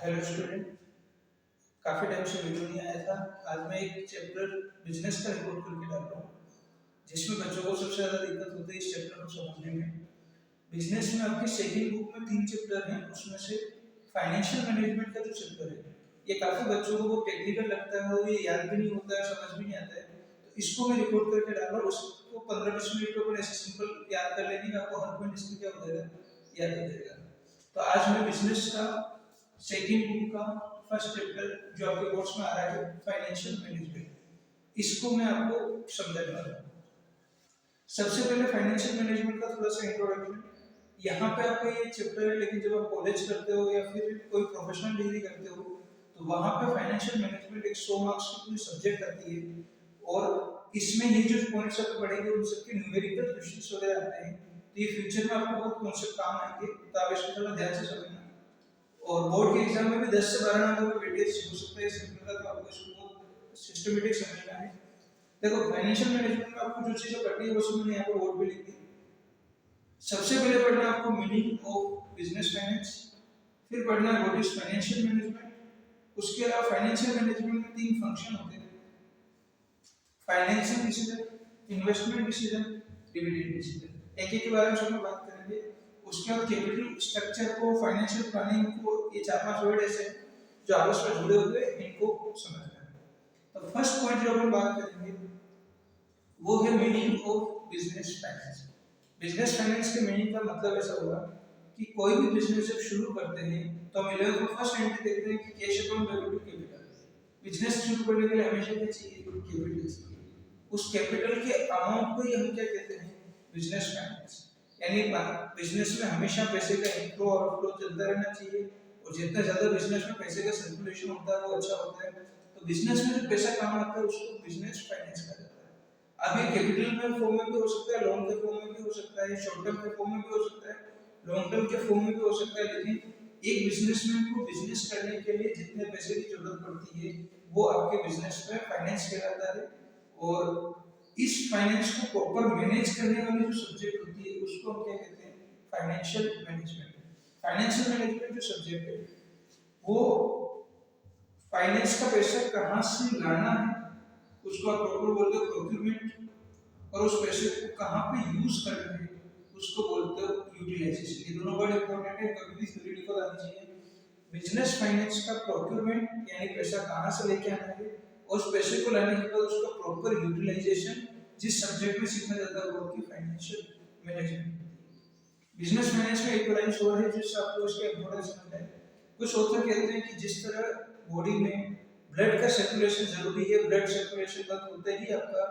Hello student, काफ़ी time से video नहीं आया था। आज मैं एक चैप्टर बिजनेस का रिकॉर्ड करके डाल रहा हूँ, जिसमें बच्चों को सबसे ज़्यादा दिक्कत होती है इस चैप्टर को समझने में। बिजनेस में आपकी सेकंड बुक में 3 चैप्टर हैं, उसमें से फाइनेंशियल मैनेजमेंट का जो चैप्टर है, ये काफ़ी बच्चों को टेक्निकल लगता है और ये याद भी नहीं होता है, समझ भी नहीं आता है। तो इसको मैं रिकॉर्ड करके डाल रहा हूँ। उसको 15-20 मिनट में ऐसे सिंपल याद कर लेंगे, आपको हर पॉइंट इसमें क्या हो जाएगा, याद हो जाएगा। तो आज मैं बिजनेस का सेकंड बुक का फर्स्ट चैप्टर जो आपके कोर्स में आ रहा है फाइनेंशियल मैनेजमेंट, इसको मैं आपको समझाने वाला हूँ। सबसे पहले फाइनेंशियल मैनेजमेंट का थोड़ा सा इंट्रोडक्शन। यहाँ पे आपका ये चैप्टर है, लेकिन जब आप कॉलेज करते हो या फिर कोई प्रोफेशनल डिग्री करते हो तो वहाँ पे फाइनेंशियल मैनेजमेंट एक 100 मार्क्स की पूरी सब्जेक्ट आती है, और इसमें ये जो पॉइंट्स आप पढ़ेंगे उन सबके न्यूमेरिकल क्वेश्चंस वगैरह आते हैं। तो ये फ्यूचर में आपको बहुत कॉन्सेप्ट काम आएंगे, तो आप इसको थोड़ा ध्यान से समझना। और बोर्ड के एग्जाम में भी 10 से 12 नंबर का वेटेज हो सकता है सिंपल का, तो आपको इसको बहुत सिस्टमैटिक समझना है। देखो, फाइनेंशियल मैनेजमेंट में आपको जो चीजें पढ़नी है वो सब मैंने यहाँ पे बोर्ड पे लिख दी। सबसे पहले पढ़ना आपको मीनिंग ऑफ बिजनेस फाइनेंस, फिर पढ़ना है व्हाट इज फाइनेंशियल मैनेजमेंट। उसके अलावा फाइनेंशियल मैनेजमेंट में 3 फंक्शन होते हैं: financial decision, investment decision, dividend decision. एक एक के बारे में सब बात करेंगे। उसके बाद कैपिटल स्ट्रक्चर को, फाइनेंशियल प्लानिंग को, ये 4-5 वर्ड ऐसे जो आपस में जुड़े हुए हैं, इनको समझना है। तो फर्स्ट पॉइंट जो अपन बात करेंगे वो है meaning of business finance. Business finance के मीनिंग का मतलब ऐसा हुआ कि कोई भी बिजनेस जब शुरू करते हैं तो हम 11th में फर्स्ट एंट्री देखते हैं कि cash account debit to capital. Business शुरू करने के लिए हमेशा क्या चाहिए, कैपिटल चाहिए। उस कैपिटल के अमाउंट को ही हम क्या कहते हैं, बिजनेस फाइनेंस। यानी बिजनेस में हमेशा पैसे का इनफ्लो और आउटफ्लो चलता रहना चाहिए, और जितना ज्यादा बिजनेस में पैसे का सर्कुलेशन होता है वो अच्छा होता है। तो बिजनेस में जो पैसा काम आता है उसको बिजनेस फाइनेंस कहा जाता है। अब ये कैपिटल में फॉर्म में भी हो सकता है, लोन के फॉर्म में भी हो सकता है, शॉर्ट टर्म के फॉर्म में भी हो सकता है, लॉन्ग टर्म के फॉर्म में भी हो सकता है। लेकिन एक बिजनेसमैन को बिजनेस करने के लिए जितने पैसे की जरूरत पड़ती है वो आपके बिजनेस में फाइनेंस कहलाता है। और इस फाइनेंस को प्रॉपर मैनेज करने वाली जो सब्जेक्ट होती है उसको हम क्या कहते हैं, फाइनेंशियल मैनेजमेंट। फाइनेंशियल मैनेजमेंट जो सब्जेक्ट है वो फाइनेंस का पैसा कहाँ से लाना है उसको आप प्रॉपर बोलते हो प्रोक्यूरमेंट, और उस पैसे को कहाँ पे यूज करना है उसको बोलते हो यूटिलाइजेशन। ये दोनों वर्ड इंपॉर्टेंट है, कभी भी थ्योरेटिकल आनी चाहिए। बिजनेस फाइनेंस का प्रोक्यूरमेंट यानी पैसा कहाँ से लेके आना है, और उस पैसे को लाने के बाद उसका प्रॉपर यूटिलाइजेशन जिस सब्जेक्ट में सीखा जाता है वो की फाइनेंशियल मैनेजमेंट। बिजनेस फाइनेंस में एक ब्रांच और है जिससे आपको इसका इंपॉर्टेंस समझना है। कुछ ऑथर कहते हैं कि जिस तरह बॉडी में ब्लड का सर्कुलेशन जरूरी है, ब्लड सर्कुलेशन बंद होते ही आपका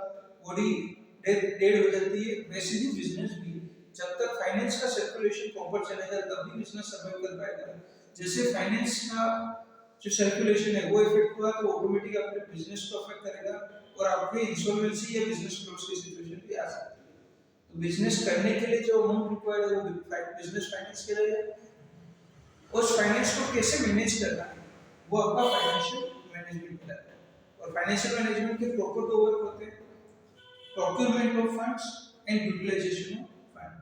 बॉडी डेड हो जाती है, वैसे ही बिजनेस भी जब तक फाइनेंस का सर्कुलेशन प्रॉपर चलेगा तब भी बिजनेस सर्वाइव कर पाएगा। जैसे फाइनेंस का जो सर्कुलेशन है वो इफेक्ट हुआ तो ऑटोमेटिक आपके बिजनेस को अफेक्ट करेगा, और आपके इंसॉल्वेंसी या बिजनेस क्लोज की सिचुएशन भी आ सकती है। तो बिजनेस करने के लिए जो अमाउंट रिक्वायर्ड है वो बिजनेस फाइनेंस के लिए, उस फाइनेंस को कैसे मैनेज करना है वो आपका फाइनेंशियल मैनेजमेंट कहलाता है। और फाइनेंशियल मैनेजमेंट के प्रॉपर 2 वर्क होते हैं: procurement of funds and utilisation of fund.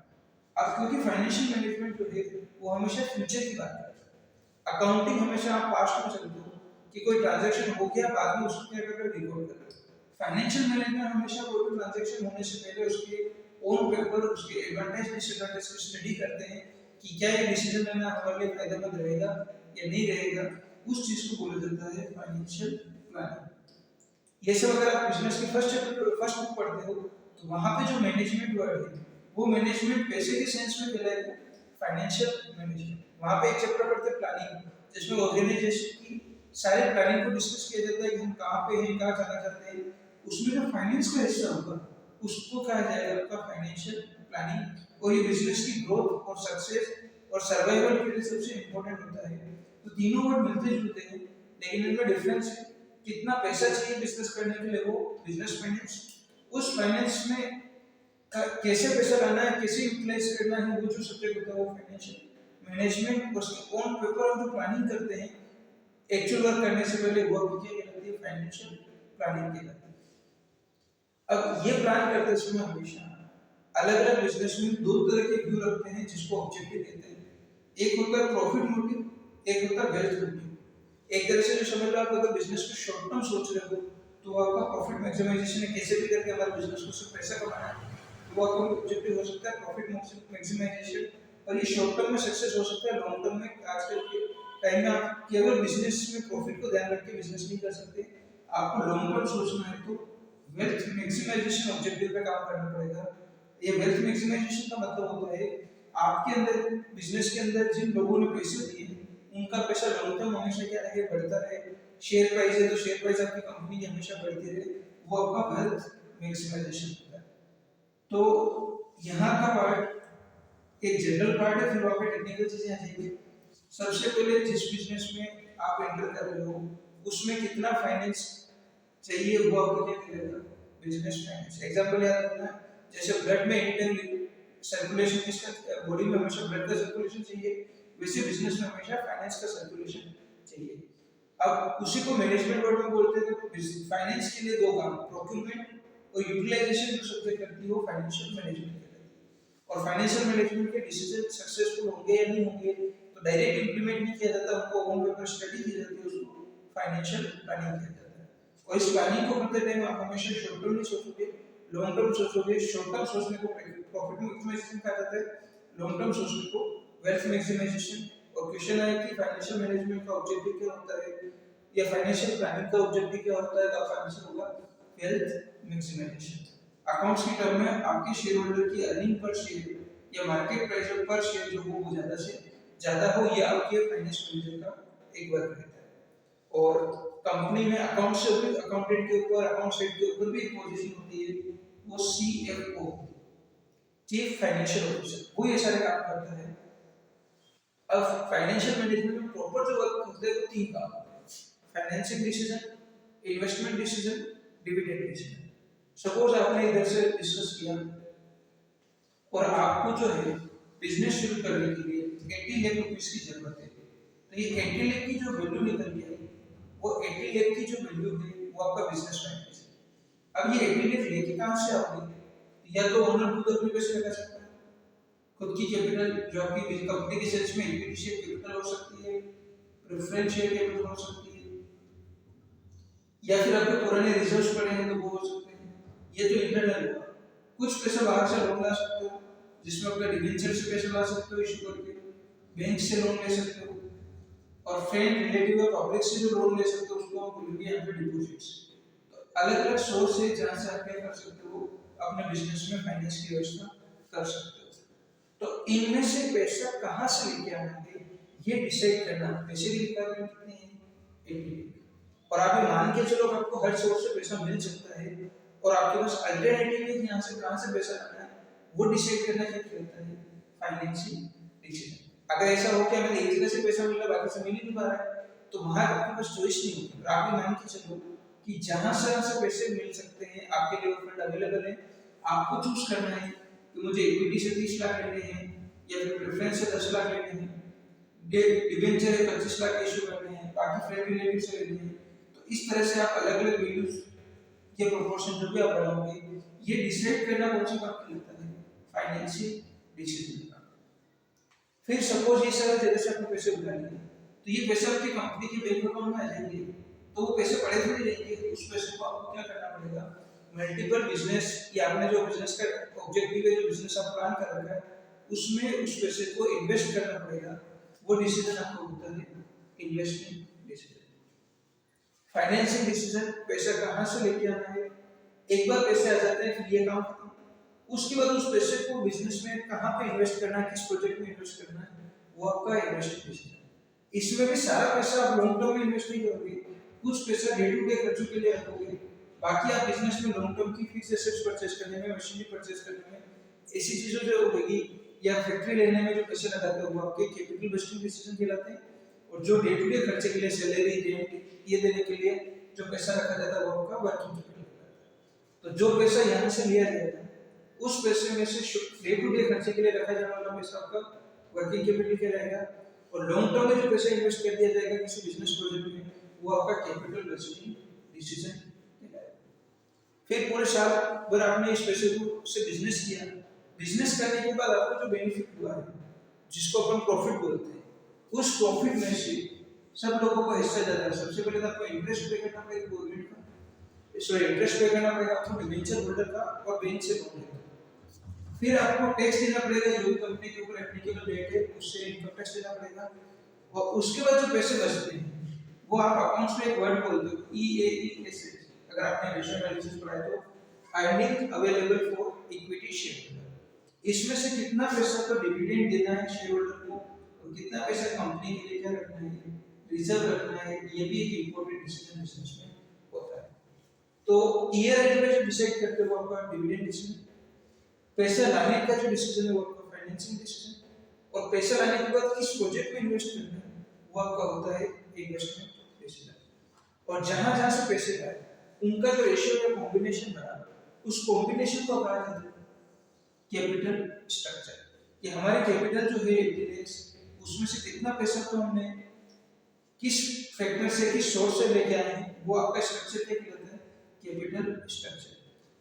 अब क्योंकि फाइनेंशियल मैनेजमेंट जो है वो हमेशा फ्यूचर की बात करता है। अकाउंटिंग हमेशा आप पास्ट में चलते हो कि कोई ट्रांजैक्शन हो गया, बाद में उसको क्या करके रिकॉर्ड कर रहे हो। फाइनेंशियल मैनेजमेंट हमेशा कोई भी ट्रांजैक्शन होने से पहले उसके ऑन पेपर उसके एडवांटेज डिसएडवांटेज की स्टडी करते हैं कि क्या ये डिसीजन लेना हमारे लिए फायदेमंद रहेगा या नहीं रहेगा। उस चीज को बोला जाता है फाइनेंशियल प्लानिंग। ये सब अगर आप बिजनेस के फर्स्ट बुक पढ़ते हो तो वहां पे जो मैनेजमेंट वर्ड है वो मैनेजमेंट पैसे के सेंस में कहलाएगा फाइनेंशियल मैनेजमेंट। वहां पे एक चैप्टर पढ़ते हैं प्लानिंग, जिसमें ऑर्गेनाइजेशन की सारी प्लानिंग को डिस्कस किया जाता है कि हम कहाँ पे हैं, कहाँ जाना चाहते हैं। उसमें जो फाइनेंस का हिस्सा होगा उसको कहा जाएगा आपका फाइनेंशियल प्लानिंग। और ये बिजनेस की ग्रोथ और सक्सेस और सर्वाइवल के लिए सबसे इंपॉर्टेंट होता है। तो तीनों वर्ड मिलते जुलते हैं, लेकिन इनमें डिफरेंस है कितना पैसा चाहिए बिजनेस करने के लिए वो बिजनेस फाइनेंस, उस फाइनेंस में कैसे पैसा लाना है, कैसे यूटिलाइज करना है, वो जो सब्जेक्ट होता है वो फाइनेंशियल मैनेजमेंट। उसके ऑन पेपर हम जो प्लानिंग करते हैं एक्चुअल वर्क करने से पहले वो क्या कहलाती है, फाइनेंशियल प्लानिंग कहलाती है। अब ये प्लान करते समय हमेशा अलग अलग बिजनेस में 2 तरह के व्यू रखते हैं जिसको ऑब्जेक्टिव कहते हैं। एक होता है प्रॉफिट मोटिव, एक होता है वेल्थ मोटिव। एक तरह से जो समझ लो, आप अगर बिजनेस को शॉर्ट टर्म सोच रहे हो तो आपका प्रॉफिट मैक्सिमाइजेशन है, कैसे भी करके हमारे बिजनेस को सिर्फ पैसा कमाना है, वो आपका ऑब्जेक्टिव हो सकता है प्रॉफिट मैक्सिमाइजेशन। और ये शॉर्ट टर्म में सक्सेस हो सकता है, लॉन्ग टर्म में आजकल के टाइम में आप केवल बिजनेस में प्रॉफिट को ध्यान रख के बिजनेस नहीं कर सकते, आपको लॉन्ग टर्म सोचना है तो वेल्थ मैक्सिमाइजेशन ऑब्जेक्टिव पे काम करना पड़ेगा। ये वेल्थ मैक्सिमाइजेशन का मतलब होता है आपके अंदर, बिजनेस के अंदर जिन लोगों ने पैसे दिए उनका पैसा लॉन्ग टर्म हमेशा क्या रहे, बढ़ता रहे। शेयर प्राइस है तो शेयर प्राइस आपकी कंपनी की हमेशा बढ़ती रहे, वो आपका वेल्थ मैक्सिमाइजेशन होता है। तो यहाँ का पार्ट एक जनरल पार्ट है, फिर वहाँ पे टेक्निकल चीजें आ जाएंगी। सबसे पहले जिस बिजनेस में आप एंटर कर रहे हो उसमें कितना फाइनेंस चाहिए, वो आपको क्या करेगा, बिजनेस फाइनेंस। एग्जांपल याद रखना, जैसे ब्लड में एनी टाइम सर्कुलेशन, किसका बॉडी में हमेशा ब्लड का सर्कुलेशन चाहिए, वैसे बिजनेस में हमेशा फाइनेंस का सर्कुलेशन चाहिए। अब उसी को मैनेजमेंट वर्ड में बोलते हैं। तो फाइनेंस के लिए दो काम, प्रोक्यूरमेंट और यूटिलाइजेशन जो सब्जेक्ट करती है वो फाइनेंशियल मैनेजमेंट कहलाती है। और फाइनेंशियल मैनेजमेंट के डिसीजन सक्सेसफुल होंगे या नहीं होंगे तो डायरेक्ट इंप्लीमेंट नहीं किया जाता, उनको ऑन पेपर स्टडी की जाती है, उसको फाइनेंशियल प्लानिंग किया जाता है। और इस प्लानिंग को करते टाइम आप हमेशा शॉर्ट टर्म नहीं सोचोगे, लॉन्ग टर्म सोचोगे। शॉर्ट टर्म सोचने को प्रॉफिट मैक्सिमाइजेशन कहा जाता है, लॉन्ग टर्म सोचने को वेल्थ मैक्सिमाइजेशन। और क्वेश्चन है कि फाइनेंशियल मैनेजमेंट का ऑब्जेक्टिव क्या होता है या फाइनेंशियल प्लानिंग का ऑब्जेक्टिव क्या होता है, तो आपका आंसर होगा वेल्थ मैक्सिमाइजेशन। अकाउंट्स की टर्म में आपके शेयर होल्डर की अर्निंग पर शेयर या मार्केट प्राइस पर शेयर जो हो वो ज्यादा से ज्यादा हो, ये आपके फाइनेंस मैनेजर का एक वर्क रहता है। और कंपनी में अकाउंट से भी, अकाउंटेंट के ऊपर, अकाउंट हेड के ऊपर भी एक पोजीशन होती है, वो सीएफओ, चीफ फाइनेंशियल ऑफिसर, वो ये सारे काम करता है। अब फाइनेंशियल मैनेजमेंट में प्रॉपर जो वर्क होते हैं वो तीन काम, financial decision, investment decision, dividend decision. Suppose आपने इधर से डिस्कस किया और आपको जो है बिजनेस शुरू करने के लिए 80 लाख रुपीस की जरूरत है, तो ये 80 लाख की जो वैल्यू निकल गई है, वो 80 लाख की जो वैल्यू है वो आपका बिजनेस फाइनेंस है। अब ये 80 लाख लेके कहां से आओगे, या तो ओनर खुद अपने पैसे लगा सकता है, खुद की कैपिटल जो आपकी कंपनी के सेल्स में इक्विटी शेयर कैपिटल हो सकती है, प्रेफरेंस शेयर कैपिटल हो सकती है, या फिर आपके पुराने रिजर्व्स पड़े हैं तो वो हो सकते हैं। ये तो इंटरनल हुआ। कुछ पैसा बाहर से लोन ला सकते हो, जिसमें अपने डिबेंचर से पैसा ला सकते हो इशू करके, बैंक से लोन ले सकते हो, और फ्रेंड रिलेटिव और पब्लिक से जो लोन ले सकते हो उसको हम बोलेंगे यहाँ पे डिपॉजिट्स। तो अलग अलग सोर्स से जहाँ से आप क्या कर सकते हो, अपने बिजनेस में फाइनेंस की व्यवस्था कर सकते हो। तो इनमें से पैसा कहाँ से लेके आना है ये डिसाइड करना, पैसे की रिक्वायरमेंट कितनी है, 80 लाख। और आप ये मान के चलो आपको हर सोर्स से पैसा मिल सकता है और आपके पास अल्टरनेटिव है कि यहाँ से कहाँ से पैसा लाना है, वो डिसाइड करना क्या कहता है, फाइनेंशियल डिसीजन। अगर ऐसा हो कि हमें एक जगह से पैसा मिल रहा है बाकी से मिल ही नहीं पा रहा है, तो वहां आपके पास चॉइस नहीं होती। आप ये मान के चलो कि जहां से पैसे मिल सकते हैं, आपके लिए फंड अवेलेबल है, आपको चूज करना है कि मुझे इक्विटी से 30 लाख लेने हैं या फिर प्रेफरेंस से 10 लाख लेने हैं, डिबेंचर है 25 लाख इशू करने हैं, बाकी फ्रेंड रिलेटिव से लेने हैं। तो इस तरह से आप अलग अलग वैल्यूज के प्रोपोर्शन जो भी आप बनाओगे, ये डिसाइड करना कौन सी बात लगता है, फाइनेंशियल डिसीजन का। फिर सपोज ये सारा जगह से आपने पैसे उठा लिए, तो ये पैसे आपकी कंपनी के बैंक अकाउंट में आ जाएंगे, तो वो पैसे पड़े थोड़ी रहेंगे, उस पैसे को आपको क्या करना पड़ेगा, मल्टीपल बिजनेस या आपने जो बिजनेस का ऑब्जेक्टिव है, जो बिजनेस आप प्लान कर रखा है, उसमें उस पैसे को इन्वेस्ट करना पड़ेगा। वो डिसीजन आपको होता है इन्वेस्टमेंट डिसीजन। फाइनेंशियल डिसीजन, पैसा कहाँ से लेके आना है, एक बार पैसे आ जाते हैं फिर ये काम खत्म। उसके बाद उस पैसे को बिजनेस में कहाँ पे इन्वेस्ट करना है, किस प्रोजेक्ट में इन्वेस्ट करना है, वो आपका इन्वेस्टमेंट डिसीजन। इसमें भी सारा पैसा आप लॉन्ग टर्म में इन्वेस्ट नहीं करोगे, कुछ पैसा डे टू डे खर्चों के लिए रखोगे, बाकी आप बिजनेस में लॉन्ग टर्म की फिक्स एसेट्स परचेज करने में, मशीनरी परचेज करने में, ऐसी चीजों जो होगी या फैक्ट्री लेने में जो पैसे लगाते हो वो आपके कैपिटल इन्वेस्टमेंट डिसीजन कहलाते हैं। और जो डे टू डे खर्चे के लिए, सैलरी, रेंट ये देने के लिए जो पैसा रखा जाता है वो आपका वर्किंग कैपिटल कहलाता है। तो जो पैसा यहाँ से लिया जाएगा उस पैसे में से डे टू डे खर्चे के लिए रखा जाने वाला पैसा आपका वर्किंग कैपिटल कहलाएगा। और लॉन्ग टर्म में जो पैसा इन्वेस्ट कर दिया जाएगा किसी बिजनेस प्रोजेक्ट में, वो आपका कैपिटल इन्वेस्टमेंट डिसीजन कहलाएगा। फिर पूरे साल भर आपने इस पैसे को से बिजनेस किया, बिजनेस करने के बाद आपको जो बेनिफिट हुआ है, जिसको अपन प्रॉफिट बोलते हैं, उस प्रॉफिट में से सब लोगों को हिस्सा ज्यादा है। सबसे पहले तो आपको इंटरेस्ट पे करना पड़ेगा गवर्नमेंट का, सॉरी इंटरेस्ट पे करना पड़ेगा आपको डिबेंचर होल्डर का और बैंक से लोन लेगा। फिर आपको टैक्स देना पड़ेगा, जो भी कंपनी के ऊपर एप्लीकेबल रेट है उससे इनकम टैक्स देना पड़ेगा। और उसके बाद जो पैसे बचते हैं वो आप अकाउंट्स में एक वर्ड बोलते हो EAES, अगर आपने रेशियो एनालिसिस पढ़ा है तो earning available for equity share. इसमें से कितना पैसा तो डिविडेंड देना है शेयर होल्डर को और कितना पैसा कंपनी के लिए क्या रखना है, रिजर्व रखना है, ये भी एक इंपॉर्टेंट डिसीजन बिजनेस में होता है। तो ईयर एंड में जो डिसाइड करते हो आपका डिविडेंड डिसीजन, पैसा लाने का जो डिसीजन है वो आपका फाइनेंसिंग डिसीजन, और पैसा लाने के बाद किस प्रोजेक्ट में इन्वेस्ट करना है वो आपका होता है इन्वेस्टमेंट डिसीजन। और जहां जहां से पैसे आए उनका जो रेशियो या कॉम्बिनेशन बना, उस कॉम्बिनेशन को कहा जाता है कैपिटल स्ट्रक्चर। कि हमारे कैपिटल जो है इंडेक्स, उसमें से कितना पैसा तो हमने किस फैक्टर से, किस सोर्स से लेके आए हैं, वो आपका स्ट्रक्चर क्या कहलाता है, कैपिटल स्ट्रक्चर।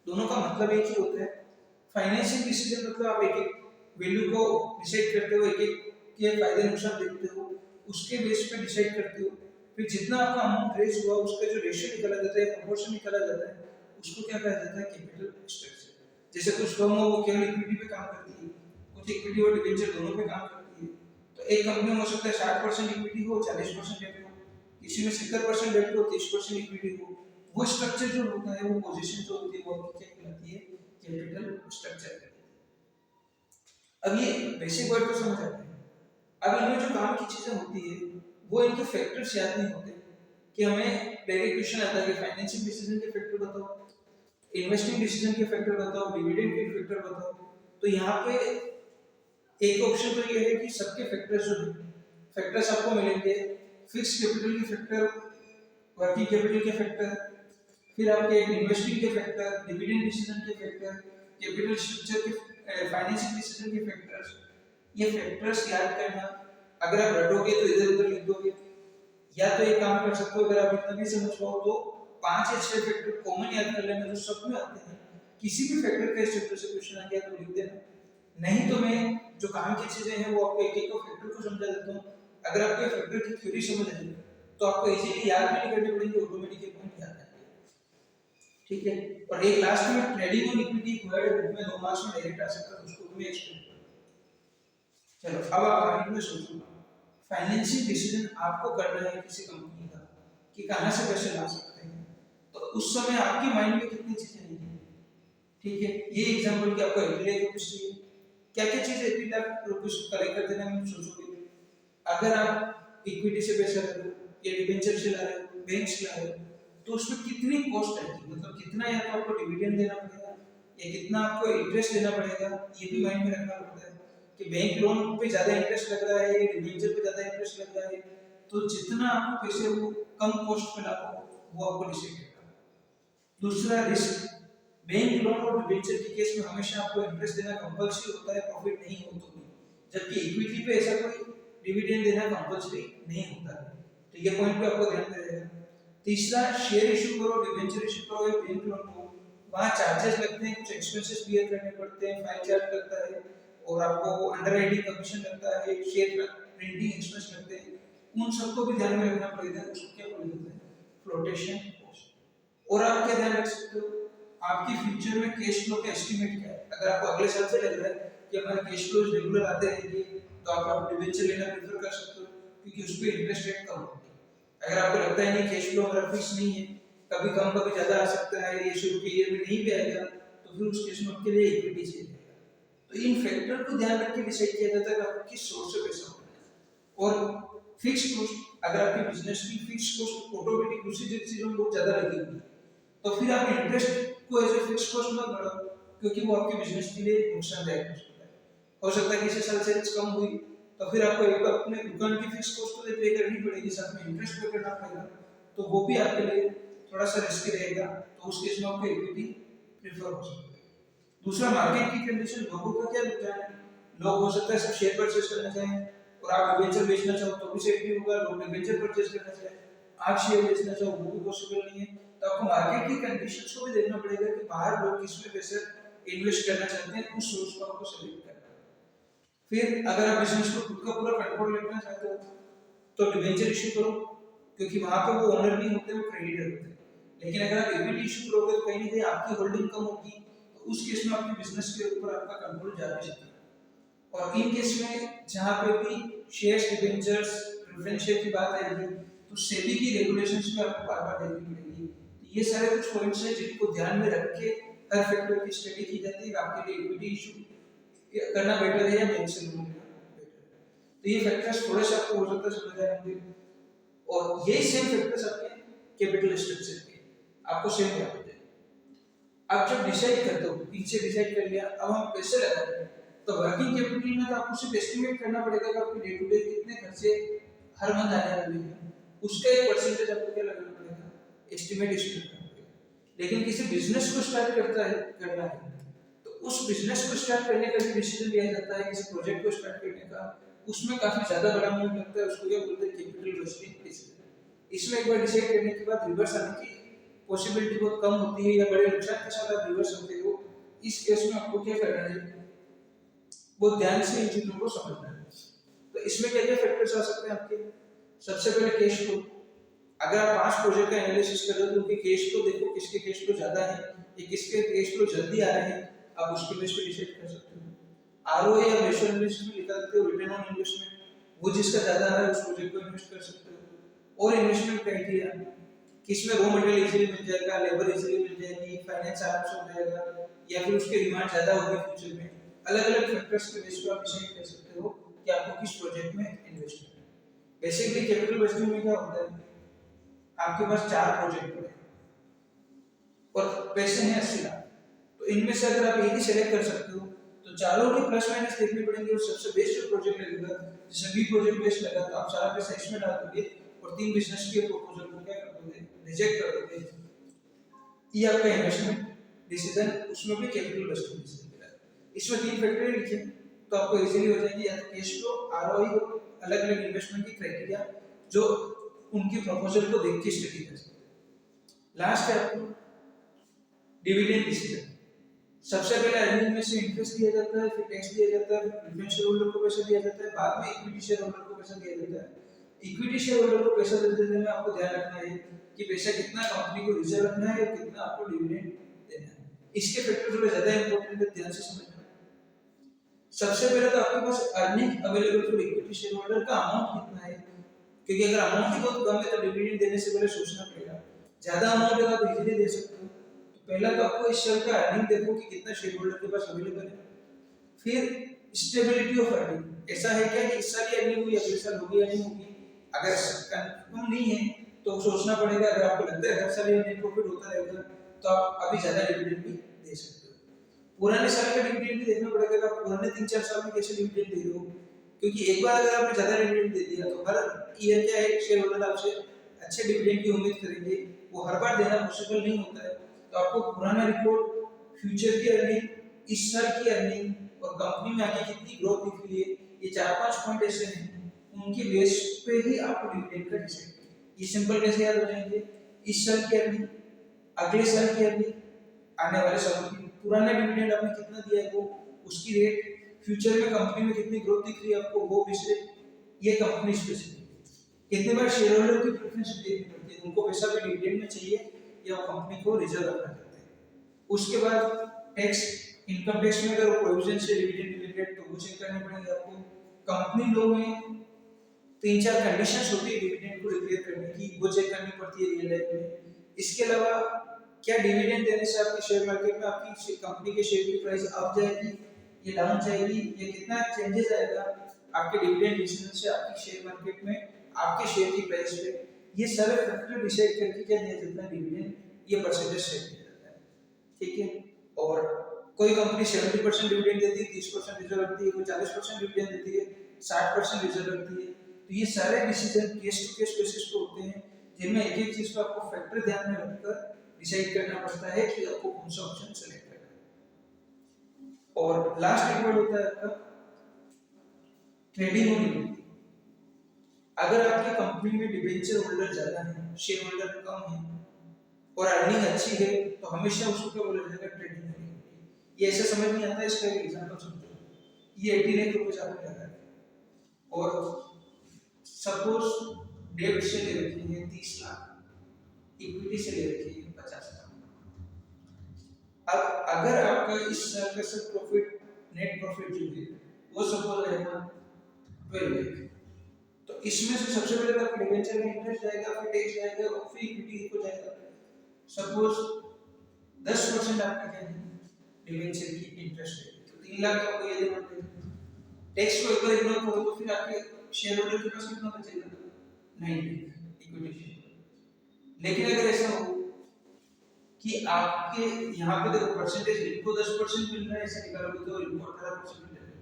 दोनों का मतलब एक ही होता है। फाइनेंशियल डिसीजन मतलब आप एक एक वैल्यू को डिसाइड करते हो, एक एक के फायदे नुकसान देखते हो, उसके बेस पे डिसाइड करते हो। फिर जितना आपका अमाउंट रेज हुआ उसका जो रेशियो निकाला जाता है, प्रोपोर्शन निकाला जाता है, उसको क्या कहा जाता है, कैपिटल स्ट्रक्चर। जैसे कुछ फर्म हो वो केवल इक्विटी पे काम करती है, कुछ इक्विटी और डिबेंचर दोनों पे काम करती है। तो एक कंपनी में हो सकता है 60% इक्विटी हो, 40% डेब्ट हो, किसी में 70% डेब्ट हो, 30% इक्विटी हो। वो स्ट्रक्चर जो होता है, वो पोजीशन जो होती है, वो आपकी क्या कहलाती है, कैपिटल स्ट्रक्चर। अब ये बेसिक वर्ड तो समझ आते हैं। अब इनमें जो काम की चीजें होती है वो इनके फैक्टर्स याद नहीं होते। कि हमें पहले क्वेश्चन आता है कि फाइनेंशियल डिसीजन के फैक्टर बताओ, इन्वेस्टिंग डिसीजन के फैक्टर बताओ, डिविडेंड के फैक्टर बताओ। तो यहाँ पे एक ऑप्शन तो ये है कि सबके फैक्टर्स जो है, फैक्टर्स आपको मिलेंगे, फिक्स कैपिटल के फैक्टर, वर्किंग कैपिटल के फैक्टर, फिर आपके इन्वेस्टिंग के फैक्टर, डिविडेंड डिसीजन के फैक्टर, कैपिटल स्ट्रक्चर के, फाइनेंशियल डिसीजन के फैक्टर्स। ये फैक्टर्स याद करना, अगर आप रटोगे तो इधर उधर लिख दोगे, या तो एक काम कर सकते हो, अगर आप इतना भी समझ पाओ तो 5 या 6 फैक्टर कॉमन याद कर लेना, जो सब में आते हैं। किसी भी फैक्टर का इस चैप्टर से क्वेश्चन आ गया तो लिख देना, नहीं तो मैं जो काम की चीजें हैं वो आपको एक एक फैक्टर को समझा देता हूँ। अगर आपको फैक्टर की थ्योरी समझ आ जाए तो आपको इजीली याद भी नहीं करने पड़ेंगे, ऑटोमेटिकली पॉइंट याद आ जाएंगे। ठीक है। और एक लास्ट में ट्रेडिंग और इक्विटी वर्ड में 2 मार्क्स में डायरेक्ट आ सकता है, उसको भी एक्सप्लेन करूंगा। चलो अब आप माइंड में सोचो, फाइनेंशियल डिसीजन आपको करना है किसी कंपनी का कि कहां से पैसे ला सकते हैं, तो उस समय आपके माइंड में कितनी चीजें आएंगी। ठीक है, ये एग्जांपल कि आपको 80 लाख रुपए चाहिए, क्या क्या चीज 80 लाख रुपए को कलेक्ट कर देना में सोचोगे। अगर आप इक्विटी से पैसा ला रहे हो या डिबेंचर से ला रहे हो, बैंक से ला रहे हो, तो उसमें कितनी कॉस्ट आएगी, मतलब कितना या तो आपको डिविडेंड देना पड़ेगा या कितना आपको इंटरेस्ट देना पड़ेगा, ये भी माइंड में रखना पड़ता है। कि बैंक लोन पे ज्यादा इंटरेस्ट लग रहा है या डिबेंचर पे ज्यादा इंटरेस्ट लग रहा है, तो जितना आपको पैसे वो कम कॉस्ट पे लाओ वो आपको डिसाइड करना है। दूसरा रिस्क, बैंक लोन और डिबेंचर के केस में हमेशा आपको इंटरेस्ट देना कंपल्सरी होता है, प्रॉफिट नहीं हो तो भी, जबकि इक्विटी पे ऐसा कोई डिविडेंड देना कंपल्सरी नहीं होता है। तो ये पॉइंट पे आपको ध्यान देना है। तीसरा, शेयर इशू करो, डिबेंचर इशू करो या बैंक लोन को, वहां चार्जेस लगते हैं, कुछ एक्सपेंसेस बियर करने पड़ते हैं, फाइल चार्ज लगता है और आपको अंडरराइटिंग कमीशन लगता है, शेयर प्रिंटिंग एक्सपेंस लगते हैं, उन सबको भी ध्यान में रखना पड़ेगा। उसको क्या बोला जाता है, फ्लोटेशन कॉस्ट। और आप क्या ध्यान रख सकते हो, आपकी फ्यूचर में कैश फ्लो का एस्टीमेट क्या है। अगर आपको अगले साल से लग रहा है कि हमारे कैश फ्लोज रेगुलर आते रहेंगे, तो आप डिबेंचर लेना प्रेफर कर सकते हो, क्योंकि उस पे इंटरेस्ट रेट कम होगी। अगर आपको लगता है नहीं कैश फ्लो हमारा फिक्स नहीं है, कभी कम कभी ज्यादा आ सकता है, ये शुरू के ईयर में नहीं भी आएगा, तो फिर उस केस में आपके लिए इक्विटी चाहिए। तो इन फैक्टर को ध्यान रख के डिसाइड किया जाता है कि आपको किस सोर्स से पैसा होना है। और फिक्स कॉस्ट, अगर आपके बिजनेस की फिक्स कॉस्ट ऑटोमेटिक दूसरी चीजों में बहुत ज्यादा लगी हुई है, तो फिर आप इंटरेस्ट को एज ए फिक्स कॉस्ट मत बढ़ाओ, क्योंकि वो आपके बिजनेस के लिए नुकसानदायक हो सकता है। हो सकता है किसी साल सेल्स कम हुई तो फिर आपको एक अपने दुकान की फिक्स कॉस्ट तो पे करनी पड़ेगी, साथ में इंटरेस्ट पे करना पड़ेगा, तो वो भी आपके लिए थोड़ा सा रिस्की रहेगा। तो उस केस में आपको इक्विटी प्रेफर हो सकता है। दूसरा, मार्केट की कंडीशन, लोगों का क्या रुझान है। लोग हो सकता है सब शेयर परचेज करना चाहें और आप डिबेंचर बेचना चाहो तो भी सेफ नहीं होगा, लोग डिबेंचर परचेज करना चाहें, आप शेयर बेचना चाहो वो भी पॉसिबल नहीं है। तो आपको मार्केट की कंडीशंस को भी देखना पड़ेगा कि बाहर लोग किस में पैसे इन्वेस्ट करना चाहते हैं, उस सोर्स को आपको सेलेक्ट करना है। फिर अगर आप बिजनेस को खुद का पूरा कंट्रोल रखना चाहते हो तो डिबेंचर इशू करो, क्योंकि वहां पे वो ओनर नहीं होते, वो क्रेडिटर होते हैं। लेकिन अगर आप इक्विटी इशू करोगे तो कहीं ना कहीं आपकी होल्डिंग कम होगी, तो उस केस में आपके बिजनेस के ऊपर आपका कंट्रोल जा भी सकता है। और इन केस में जहां पे भी शेयर्स, डिबेंचर्स, प्रेफरेंस शेयर की बात आएगी, तो सेबी की रेगुलेशंस में आपको बार-बार देखनी पड़ेगी। तो ये सारे कुछ पॉइंट्स हैं जिनको ध्यान में रख के हर फैक्टर की स्टडी की जाती है कि आपके लिए इक्विटी इशू करना बेटर है या बेंच से करना बेटर है। तो ये फैक्टर्स थोड़े से आपको हो सकता है समझ आए होंगे, और यही सेम फैक्टर्स आपके कैपिटल स्ट्रक्चर के आपको सेम याद हो जाए। अब जब डिसाइड करते हो, पीछे डिसाइड कर लिया, अब हम पैसे लगाते हैं, तो वर्किंग कैपिटल में तो आपको सिर्फ एस्टिमेट करना पड़ेगा कि आपके डे टू डे कितने खर्चे हर मंथ आने वाले हैं, उसका एक परसेंटेज आपको क्या लगाना पड़ेगा, एस्टिमेट करना पड़ेगा। लेकिन किसी बिजनेस को स्टार्ट करना है, तो उस बिजनेस को स्टार्ट करने का भी डिसीजन लिया जाता है, किसी प्रोजेक्ट को स्टार्ट करने का, उसमें काफी ज्यादा बड़ा अमाउंट लगता है, उसको क्या बोलते हैं, कैपिटल बजटिंग डिसीजन। इसमें एक बार डिसाइड करने के बाद रिवर्स आने की पॉसिबिलिटी बहुत कम होती है, या बड़े नुकसान के साथ आप रिवर्स होते हो। इस केस में आपको क्या करना है, वो ध्यान से इन चीजों को समझना है। तो इसमें क्या क्या फैक्टर्स आ सकते हैं आपके, सबसे पहले कैश फ्लो। अगर आप 5 प्रोजेक्ट का एनालिसिस कर रहे हो तो उनके कैश फ्लो देखो, किसके कैश फ्लो ज्यादा है या किसके कैश फ्लो जल्दी आ रहे हैं, आप उसके बेस पे डिसाइड कर सकते हो। आरओए या रेशियो एनालिसिस में निकालते हो रिटर्न ऑन इन्वेस्टमेंट, वो जिसका ज्यादा आ रहा है उस प्रोजेक्ट को इन्वेस्ट कर सकते हो। और इन्वेस्टमेंट क्राइटेरिया, किसमें रॉ मटेरियल इजीली मिल जाएगा, लेबर इजीली मिल जाएगी, फाइनेंस आराम से हो जाएगा, या फिर उसके डिमांड ज्यादा होगी फ्यूचर में। अलग-अलग फैक्टर्स के बेस पे आप डिसाइड कर सकते हो कि आपको किस प्रोजेक्ट में इन्वेस्ट करना है। बेसिकली कैपिटल बजटिंग में क्या होता है, आपके पास 4 प्रोजेक्ट पड़े और पैसे हैं 80 लाख, तो इनमें से अगर आप एक ही सेलेक्ट कर सकते हो, तो चारों के प्लस माइनस देखने पड़ेंगे और सबसे बेस्ट जो प्रोजेक्ट लगेगा, जैसे बी प्रोजेक्ट बेस्ट लगा तो आप सारा पैसा इसमें डाल दोगे और 3 बिजनेस के प्रपोजल को क्या कर दोगे, रिजेक्ट कर दोगे। ये आपका इन्वेस्टमेंट डिसीजन, उसमें भी कैपिटल बजटिंग डिसीजन मिला है। इसमें 3 फैक्टर लिखे तो आपको इजीली हो जाएगी, या तो कैश फ्लो, आरओआई और अलग-अलग इन्वेस्टमेंट की क्राइटेरिया जो उनकी प्रपोजल को देख के स्टडी कर सकते हैं। लास्ट है आपको डिविडेंड डिसीजन। सबसे पहले अर्निंग में से इंटरेस्ट दिया जाता है, फिर टैक्स दिया जाता है, फिर प्रेफरेंस शेयर होल्डर को पैसा दिया जाता है, बाद में इक्विटी शेयर होल्डर को पैसा दिया जाता है। इक्विटी शेयर होल्डर को पैसा देने में आपको ध्यान रखना है कि पैसा कितना कंपनी को रिजर्व रखना है और कितना आपको डिविडेंड देना है। इसके फैक्टर थोड़े ज्यादा इंपॉर्टेंट है, ध्यान से समझना। सबसे पहले तो आपके पास earning available for equity share holder का अमाउंट कितना है, क्योंकि अगर अमाउंट ही बहुत कम है तो डिविडेंड देने से पहले सोचना पड़ेगा। ज्यादा अमाउंट है तो इजीली दे सकते हो, तो पहला तो आपको इस शेयर का अर्निंग देखो कि कितना शेयर होल्डर के पास अवेलेबल है। फिर स्टेबिलिटी ऑफ अर्निंग, ऐसा है क्या कि इस साल ही अर्निंग हुई, अगले साल होगी या नहीं होगी। अगर कंफर्म नहीं है तो सोचना पड़ेगा, अगर आपको लगता है हर साल ये नेट प्रॉफिट होता रहेगा तो आप अभी ज्यादा डिविडेंड भी दे सकते हो। पुराने साल का डिविडेंड भी देखना पड़ेगा कि आप पुराने 3-4 साल में कैसे डिविडेंड दे रहे हो, क्योंकि एक बार अगर आपने ज्यादा डिविडेंड दे दिया तो हर ईयर क्या है, शेयर होल्डर आपसे अच्छे डिविडेंड की उम्मीद करेंगे, वो हर बार देना पॉसिबल नहीं होता है। तो आपको पुराना रिपोर्ट, फ्यूचर की अर्निंग, इस साल की अर्निंग और कंपनी में आगे कितनी ग्रोथ दिख रही है, ये 4-5 पॉइंट ऐसे हैं, उनके बेस पे ही आपको डिविडेंड का डिसाइड करना है। ये सिंपल कैसे याद हो जाएंगे, इस साल की अर्निंग, अगले साल की अर्निंग, आने वाले सालों की, पुराना डिविडेंड आपने कितना दिया है वो, उसकी रेट, फ्यूचर में कंपनी में कितनी ग्रोथ दिख रही है आपको वो पिछले, ये कंपनी स्पेसिफिक। कितने बार शेयर होल्डर की प्रेफरेंस देखनी पड़ती है, उनको पैसा भी डिविडेंड में चाहिए या वो कंपनी को रिजर्व रखना चाहते हैं। उसके बाद टैक्स, इनकम टैक्स में अगर प्रोविजन से डिविडेंड रिलेटेड तो वो चेक करने पड़ेंगे आपको। कंपनी लॉ में 3-4 कंडीशंस होती है डिविडेंड को डिक्लेयर करने की, वो चेक करनी पड़ती है रियल लाइफ में। इसके अलावा क्या डिविडेंड देने से आपके शेयर मार्केट में आपकी कंपनी के शेयर की प्राइस अप जाएगी या डाउन जाएगी, या कितना चेंजेस आएगा आपके डिविडेंड डिसीजन से आपकी शेयर मार्केट में आपके शेयर की प्राइस पे, ये सारे फैक्टर डिसाइड करके क्या दिया जाता है डिविडेंड, ये परसेंटेज सेट किया जाता है। ठीक है, और कोई कंपनी 70% डिविडेंड देती है, 30% रिजर्व रखती है, कोई 40% डिविडेंड देती है, 60% रिजर्व रखती है। तो ये सारे decision case to case basis पे होते हैं, जिनमें एक एक चीज को आपको फैक्टर ध्यान में रखकर डिसाइड करना पड़ता है कि आपको कौन सा ऑप्शन सेलेक्ट करना है। और लास्ट एक वर्ड होता है आपका ट्रेडिंग और लिक्विडिटी। अगर आपकी कंपनी में डिबेंचर होल्डर ज्यादा है, शेयर होल्डर कम है और अर्निंग अच्छी है, तो हमेशा उसको क्या बोला जाएगा, ट्रेडिंग और लिक्विडिटी। ये ऐसे समझ नहीं आता, इसका एक एग्जांपल समझो। ये 18 लाख रुपए आपने लगाया और सपोज डेब्ट से ले रखी है 30 लाख, इक्विटी से ले रखी है 50 लाख। अब अगर आपका इस साल का सब प्रॉफिट, नेट प्रॉफिट जो है वो सपोज रहेगा 12 लाख, तो इसमें से सबसे पहले तो डिबेंचर में इंटरेस्ट जाएगा, फिर टैक्स जाएगा और फिर इक्विटी को जाएगा। सपोज 10% आपका क्या है डिबेंचर की इंटरेस्ट है, तो 3 लाख का आपको ये देना पड़ेगा। टैक्स को एक बार इग्नोर करो तो फिर आपके शेयर होल्डर के पास कितना बचेगा 9 लाख इक्विटी शेयर। लेकिन अगर ऐसा हो कि आपके यहाँ पे देखो परसेंटेज इनको 10% मिल रहा है, ऐसे निकालोगे तो इनको 18% मिल रहा है।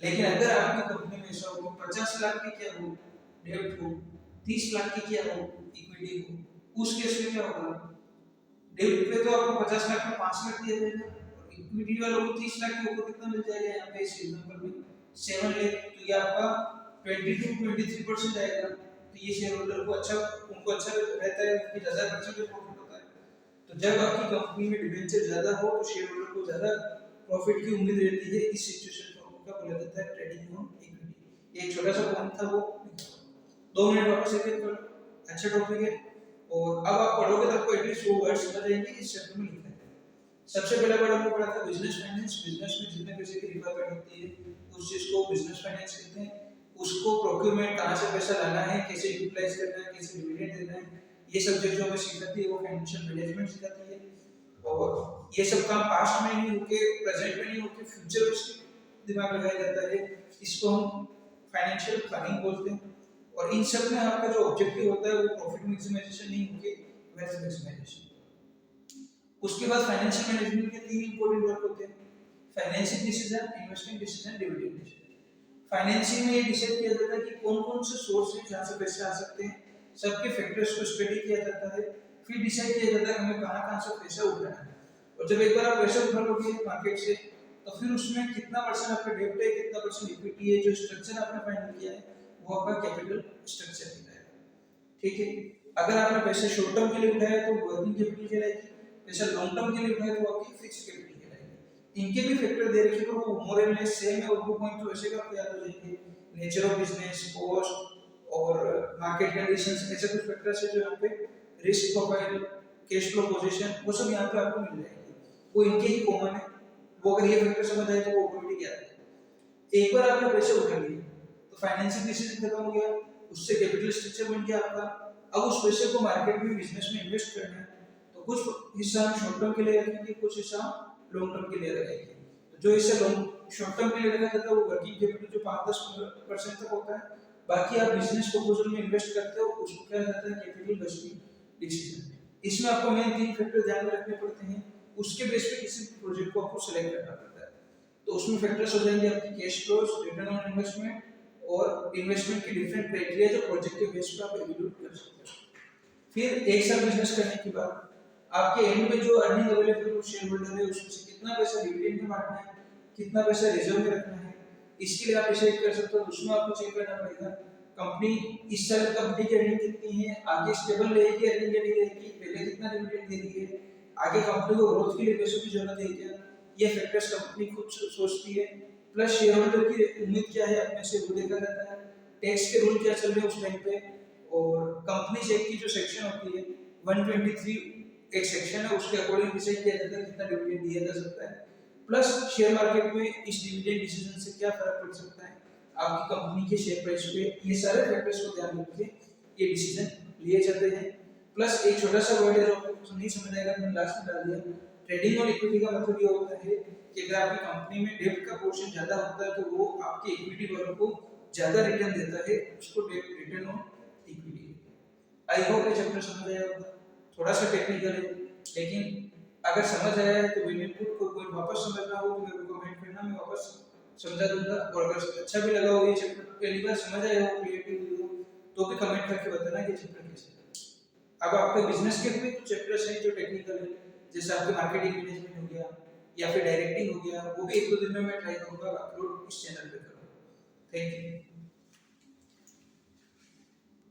लेकिन अगर आपकी कंपनी में ऐसा हो 50 लाख की क्या हो डेब्ट हो, 30 लाख की क्या हो इक्विटी हो, उस केस में क्या होगा, डेब्ट पे तो आपको 50 लाख में 5 लाख दिया जाएगा, इक्विटी वालों को 30 लाख के ऊपर कितना मिल जाएगा यहाँ पे इस एग्जांपल में 7 लाख, तो ये आपका 20 to 23% आएगा। तो ये शेयर होल्डर को अच्छा, उनको अच्छा रहता है कि ज्यादा परसेंटेज प्रॉफिट होता है। तो जब आपकी कंपनी में डिबेंचर ज्यादा हो तो शेयर होल्डर को ज्यादा प्रॉफिट की उम्मीद रहती है। इस सिचुएशन को क्या बोला जाता है ट्रेडिंग ऑन इक्विटी। एक छोटा सा पॉइंट था वो 2 मिनट वापस एक कर, अच्छा टॉपिक है और अब आप पढ़ोगे तो आपको एटलीस्ट वो वर्ड समझ आएंगे इस चैप्टर में लिखा है। सबसे पहला वर्ड हमने पढ़ा था बिजनेस फाइनेंस। बिजनेस में जितने पैसे की रिक्वायरमेंट होती है उस चीज को बिजनेस फाइनेंस कहते हैं। उसको प्रोक्योरमेंट कहां से पैसा लाना है, कैसे यूटिलाइज करना है, कैसे डिविडेंड देना है, ये सब्जेक्ट जो हमें सिखाती है वो फाइनेंशियल मैनेजमेंट सिखाती है। और ये सब काम पास्ट में नहीं होके, प्रेजेंट में नहीं होके फ्यूचर में दिमाग लगाया जाता है। इसको हम फाइनेंशियल प्लानिंग बोलते हैं। और इन सब में आपका जो ऑब्जेक्टिव होता है वो प्रॉफिट मैक्सिमाइजेशन नहीं होके वेल्थ मैक्सिमाइजेशन। उसके बाद फाइनेंशियल मैनेजमेंट के 3 इंपॉर्टेंट वर्क होते हैं, financial decision, investment decision, dividend decision. Financing में ये डिसाइड किया जाता है कि कौन-कौन से सोर्स हैं जहां से पैसे आ सकते हैं, सबके फैक्टर्स को स्टडी किया जाता है, फिर डिसाइड किया जाता है कि हमें कहां-कहां से पैसा उठाना है। और जब एक बार आप पैसा उठा लोगे मार्केट से तो फिर उसमें कितना परसेंट आपका डेब्ट है, कितना परसेंट इक्विटी है, जो स्ट्रक्चर आपने फाइनल किया है वो आपका कैपिटल स्ट्रक्चर कहलाएगा। ठीक है, अगर आपने पैसे शॉर्ट टर्म के लिए उठाया तो वर्किंग कैपिटल कहलाएगी, पैसा लॉन्ग टर्म के लिए उठाया तो आपकी फिक्स्ड कैपिटल कहलाएगी। इनके भी फैक्टर दे रखे तो वो मोर एंड लेस सेम है और वो पॉइंट तो ऐसे आपको याद हो जाएंगे, नेचर ऑफ बिजनेस, कॉस्ट और मार्केट कंडीशंस, ऐसे कुछ फैक्टर्स है जो यहाँ पे risk profile, cash flow position, वो सब यहाँ पे आपको मिल जाएंगे, वो इनके ही कॉमन है। वो अगर ये फैक्टर समझ आए तो वो ऑटोमेटिक याद है। एक बार आपने पैसे उठा लिए तो फाइनेंशियल डिसीजन खत्म हो गया, उससे कैपिटल स्ट्रक्चर बन गया आपका। अब उस पैसे को मार्केट में बिजनेस में इन्वेस्ट करना है तो कुछ हिस्सा हम शॉर्ट टर्म के लिए रखेंगे, कुछ हिस्सा लॉन्ग टर्म के लिए रखेंगे। तो जो हिस्सा लॉन्ग शॉर्ट टर्म के लिए रखा जाता है वो वर्किंग कैपिटल जो 5-10% तक होता है, बाकी आप बिजनेस प्रपोजल में इन्वेस्ट करते हो उसको क्या जाता है कैपिटल बजटिंग डिसीजन। इसमें आपको मेन 3 फैक्टर ध्यान में रखने पड़ते हैं, उसके बेस पे किसी प्रोजेक्ट को आपको सिलेक्ट करना पड़ता है। तो उसमें फैक्टर्स हो जाएंगे आपकी cash flows, return on investment और इन्वेस्टमेंट के डिफरेंट क्राइटेरिया जो प्रोजेक्ट के बेस पे आप एवेल्यूएट कर सकते हो। फिर एक साल बिजनेस करने के बाद आपके एंड में जो अर्निंग अवेलेबल है शेयर होल्डर है उसमें से कितना पैसा डिविडेंड में बांटना है, कितना पैसा रिजर्व में रखना है, इसके लिए आप डिसाइड कर सकते हो। उसमें आपको चेक करना पड़ेगा कंपनी इस साल कंपनी की अर्निंग कितनी है, आगे स्टेबल रहेगी अर्निंग या नहीं रहेगी, पहले कितना डिविडेंड दे रही है, आगे कंपनी को ग्रोथ के लिए पैसों की जरूरत है क्या, ये फैक्टर्स कंपनी खुद सोचती है। प्लस शेयर होल्डर की उम्मीद क्या है अपने से वो देखा जाता है, टैक्स के रूल क्या चल रहे हैं उस टाइम पे, और कंपनी एक्ट की जो सेक्शन होती है 123 एक सेक्शन है उसके अकॉर्डिंग डिसाइड किया जाता है कितना डिविडेंड दिया जा सकता है। प्लस शेयर मार्केट में इस डिविडेंड डिसीजन से क्या फर्क पड़ सकता है आपकी कंपनी के शेयर प्राइस पे, ये सारे फैक्टर्स को ध्यान रख के ये डिसीजन लिए जाते हैं। प्लस एक छोटा सा वर्ड है जो आपको नहीं समझ आएगा, मैंने लास्ट में डाल दिया। ट्रेडिंग और इक्विटी का मतलब ये होता है कि अगर आपकी कंपनी में डेब्ट का पोर्शन ज्यादा होता है तो वो आपके इक्विटी वालों को ज्यादा रिटर्न देता है, उसको return on equity. I hope ये चैप्टर समझ आया होगा, थोड़ा सा टेक्निकल है लेकिन अगर समझ आया है तो वेल एंड गुड, कोई वापस समझना हो तो मेरे को कमेंट करना, मैं वापस समझा दूंगा। और अगर अच्छा भी लगा हो ये चैप्टर, पहली बार समझ आया हो क्रिएटिव हो तो भी कमेंट करके बताना कि चैप्टर कैसा है। अब आपके बिजनेस के भी कुछ चैप्टर्स हैं जो टेक्निकल है, जैसे आपके मार्केटिंग मैनेजमेंट हो गया या फिर डायरेक्टिंग हो गया, वो भी 1-2 दिन में मैं ट्राई करूंगा अपलोड इस चैनल पे करूंगा। Thank you.